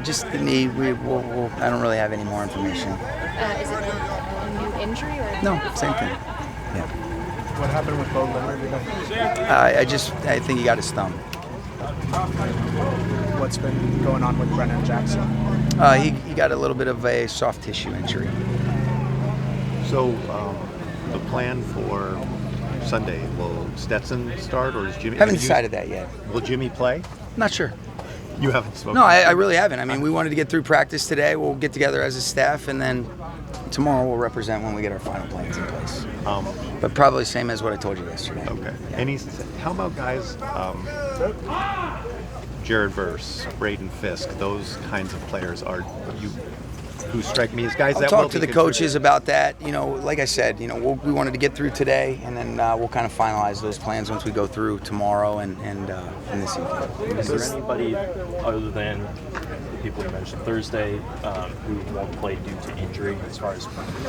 Just the knee. I don't really have any more information. Is it a new injury or? No, same thing. Yeah. What happened with Bo Leonard? I think he got his thumb. What's been going on with Brennan Jackson? He got a little bit of a soft tissue injury. So the plan for Sunday, will Stetson start or is Jimmy? Haven't decided that yet. Will Jimmy play? Not sure. You haven't spoken? No, I really haven't. I mean, we wanted to get through practice today. We'll get together as a staff, and then tomorrow we'll represent when we get our final plans in place. But probably same as what I told you yesterday. Okay. Yeah. How about guys, Jared Verse, Braden Fisk, those kinds of players who strike me as guys I'll that talk will to be the coaches about that. Like I said, we wanted to get through today, and then we'll kind of finalize those plans once we go through tomorrow and this evening. Is there anybody other than the people you mentioned Thursday who won't play due to injury, as far as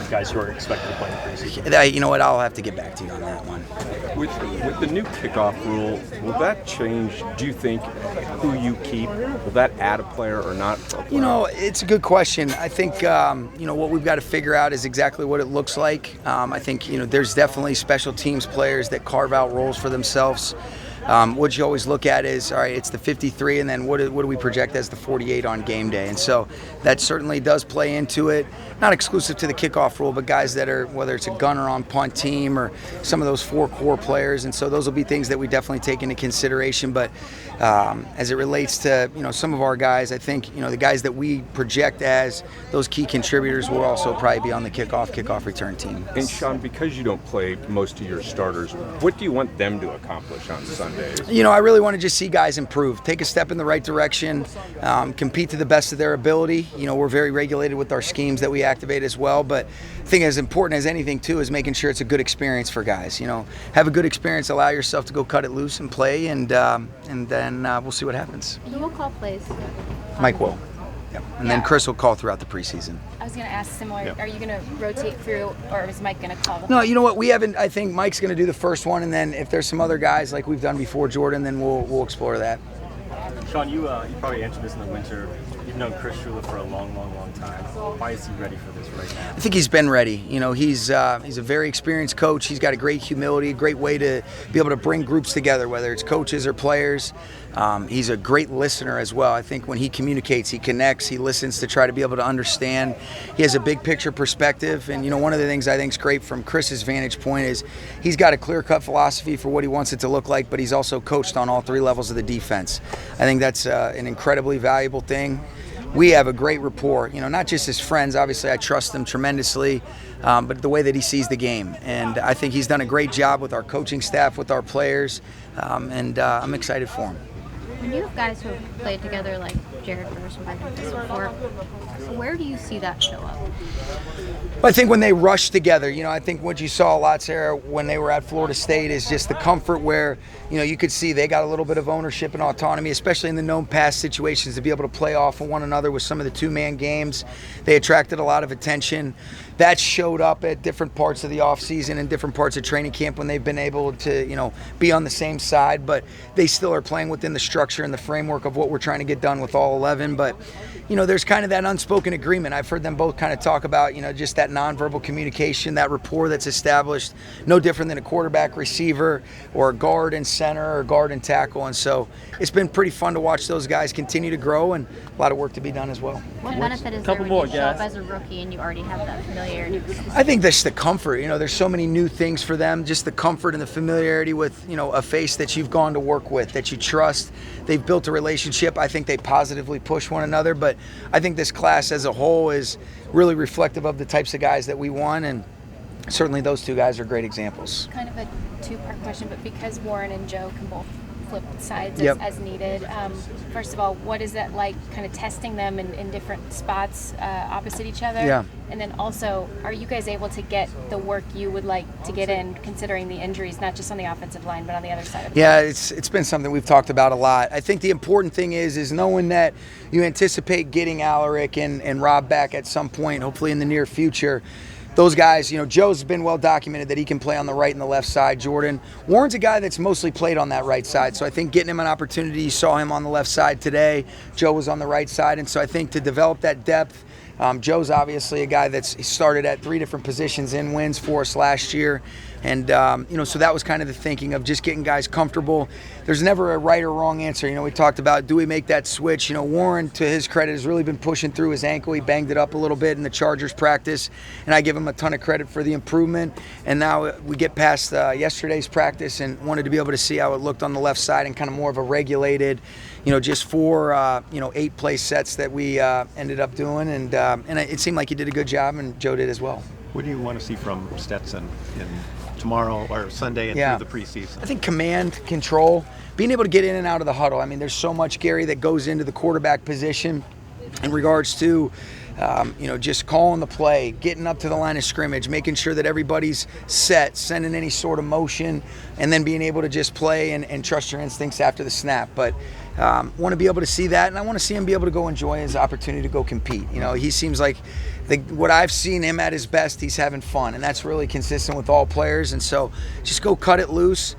guys who are expected to play in preseason? You know what? I'll have to get back to you on that one. With the new kickoff rule, will that change, do you think, who you keep? Will that add a player or not? It's a good question. I think, what we've got to figure out is exactly what it looks like. I think, there's definitely special teams players that carve out roles for themselves. What you always look at is, all right, it's the 53, and then what do we project as the 48 on game day? And so that certainly does play into it. Not exclusive to the kickoff rule, but guys that are, whether it's a gunner on punt team or some of those 4 core players. And so those will be things that we definitely take into consideration. But as it relates to, some of our guys, I think, the guys that we project as those key contributors will also probably be on the kickoff return team. And Sean, because you don't play most of your starters, what do you want them to accomplish on Sundays? I really want to just see guys improve, take a step in the right direction, compete to the best of their ability. We're very regulated with our schemes that we activate as well, but I think as important as anything too is making sure it's a good experience for guys. Have a good experience, allow yourself to go cut it loose and play, and then we'll see what happens. Who will call plays? Mike will. Yep. And then Chris will call throughout the preseason. I was going to ask similar. Yep. Are you going to rotate through, or is Mike going to call? No, you know what? We haven't. I think Mike's going to do the first one, and then if there's some other guys like we've done before, Jordan, then we'll explore that. Sean, you probably answered this in the winter. You've known Chris Shula for a long time. Why is he ready for this right now? I think he's been ready. He's a very experienced coach. He's got a great humility, a great way to be able to bring groups together, whether it's coaches or players. He's a great listener as well. I think when he communicates, he connects, he listens to try to be able to understand. He has a big picture perspective. And, one of the things I think is great from Chris's vantage point is he's got a clear-cut philosophy for what he wants it to look like, but he's also coached on all 3 levels of the defense. I think that's an incredibly valuable thing. We have a great rapport, not just as friends. Obviously, I trust him tremendously, but the way that he sees the game. And I think he's done a great job with our coaching staff, with our players, and I'm excited for him. When you have guys who have played together like Jared Verse and Braden Fisk before, where do you see that show up? I think when they rush together, I think what you saw a lot, Sarah, when they were at Florida State is just the comfort where, you could see they got a little bit of ownership and autonomy, especially in the known pass situations, to be able to play off of one another with some of the 2-man games. They attracted a lot of attention. That showed up at different parts of the offseason and different parts of training camp when they've been able to, be on the same side, but they still are playing within the structure and the framework of what we're trying to get done with all 11. But, there's kind of that unspoken agreement. I've heard them both kind of talk about, just that nonverbal communication, that rapport that's established, no different than a quarterback receiver or a guard and center or guard and tackle. And so it's been pretty fun to watch those guys continue to grow, and a lot of work to be done as well. What benefit is there when you show up as a rookie and you already have that familiarity? I think that's the comfort. There's so many new things for them, just the comfort and the familiarity with, a face that you've gone to work with, that you trust. They've built a relationship. I think they positively push one another, but I think this class as a whole is really reflective of the types of guys that we want, and certainly those 2 guys are great examples. Kind of a 2-part question, but because Warren and Joe can both flip sides as needed, first of all, what is that like, kind of testing them in different spots opposite each other? Yeah. And then also, are you guys able to get the work you would like to get in, considering the injuries, not just on the offensive line, but on the other side of the ball? It's been something we've talked about a lot. I think the important thing is knowing that you anticipate getting Alaric and Rob back at some point, hopefully in the near future. those guys, Joe's been well documented that he can play on the right and the left side. Jordan. Warren's a guy that's mostly played on that right side. So I think getting him an opportunity, you saw him on the left side today. Joe was on the right side. And so I think to develop that depth, Joe's obviously a guy that's started at 3 different positions in wins for us last year. And, so that was kind of the thinking of just getting guys comfortable. There's never a right or wrong answer. We talked about, do we make that switch? Warren, to his credit, has really been pushing through his ankle. He banged it up a little bit in the Chargers practice, and I give him a ton of credit for the improvement. And now we get past yesterday's practice and wanted to be able to see how it looked on the left side and kind of more of a regulated, just 4, 8 play sets that we ended up doing. And it seemed like he did a good job, and Joe did as well. What do you want to see from Stetson in tomorrow or Sunday and through the preseason? I think command, control, being able to get in and out of the huddle. I mean, there's so much, Gary, that goes into the quarterback position in regards to, just calling the play, getting up to the line of scrimmage, making sure that everybody's set, sending any sort of motion, and then being able to just play and trust your instincts after the snap. But want to be able to see that, and I want to see him be able to go enjoy his opportunity to go compete. He seems like what I've seen him at his best, he's having fun, and that's really consistent with all players. And so just go cut it loose,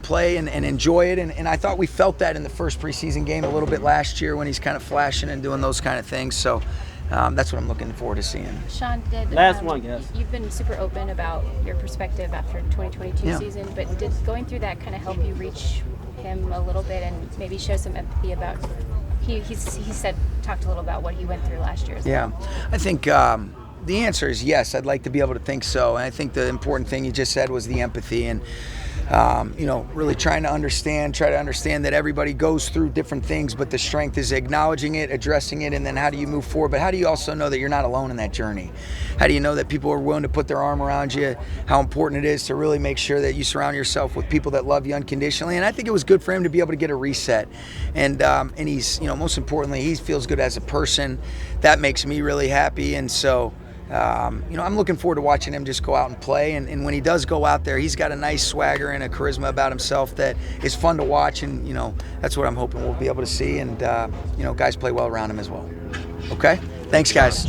play and enjoy it. And I thought we felt that in the first preseason game a little bit last year when he's kind of flashing and doing those kind of things. So that's what I'm looking forward to seeing. Sean, you've been super open about your perspective after 2022 season, but did going through that kind of help you reach him a little bit and maybe show some empathy about he talked a little about what he went through last year as well? I think the answer is yes. I'd like to be able to think so. And I think the important thing you just said was the empathy and really try to understand that everybody goes through different things, but the strength is acknowledging it, addressing it, and then how do you move forward? But how do you also know that you're not alone in that journey? How do you know that people are willing to put their arm around you? How important it is to really make sure that you surround yourself with people that love you unconditionally. And I think it was good for him to be able to get a reset. And he's, most importantly, he feels good as a person. That makes me really happy. And so, I'm looking forward to watching him just go out and play. And when he does go out there, he's got a nice swagger and a charisma about himself that is fun to watch. And, that's what I'm hoping we'll be able to see. And, guys play well around him as well. Okay? Thanks, guys.